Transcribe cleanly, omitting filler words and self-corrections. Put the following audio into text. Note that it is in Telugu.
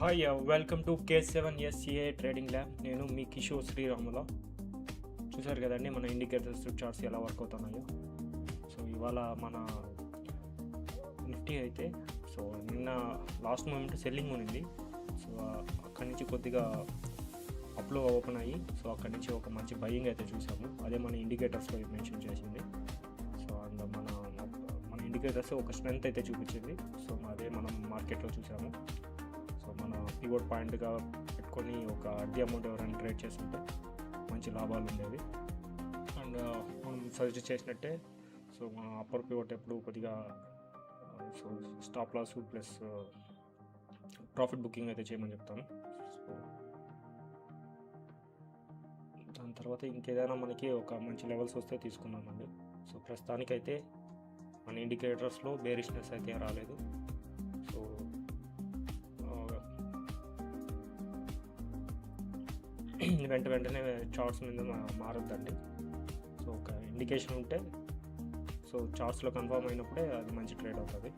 Hi welcome to K7SCA trading lab. నేను మీ కిషోర్ శ్రీరాముల. చూసారు కదండి మన ఇండికేటర్స్ చార్ట్స్ ఎలా వర్క్ అవుతున్నాయో. సో ఇవాళ మన నిఫ్టీ అయితే సో నిన్న లాస్ట్ మూమెంట్ సెల్లింగ్ ఉన్నింది. సో అక్కడి నుంచి కొద్దిగా అప్లో ఓపెన్ అయ్యి సో అక్కడి నుంచి ఒక మంచి బయింగ్ అయితే చూసాము. అదే మన ఇండికేటర్స్లో మెన్షన్ చేసింది. సో అండ్ మన ఇండికేటర్స్ ఒక స్ట్రెంత్ అయితే చూపించింది. సో అదే మనం మార్కెట్లో చూసాము. సో మన పివోట్ పాయింట్గా పెట్టుకొని ఒక అడ్డీ అమౌంట్ ఎవరైనా ట్రేడ్ చేస్తుంటే మంచి లాభాలు ఉండేవి. అండ్ మనం సజెస్ట్ చేసినట్టే సో మన అప్పర్ పివోట్ ఎప్పుడు కొద్దిగా so stop loss plus profit booking అయితే చేయమని చెప్తాను. సో దాని తర్వాత ఇంకేదైనా మనకి ఒక మంచి లెవెల్స్ వస్తే తీసుకున్నామండి. సో ప్రస్తుతానికైతే మన ఇండికేటర్స్లో బేరిష్నెస్ అయితే రాలేదు. సో వెంటనే చార్ట్స్ మీద మారొద్దండి. సో ఒక ఇండికేషన్ ఉంటే సో చార్ట్స్లో కన్ఫర్మ్ అయినప్పుడే అది మంచి ట్రేడ్ అవుతుంది.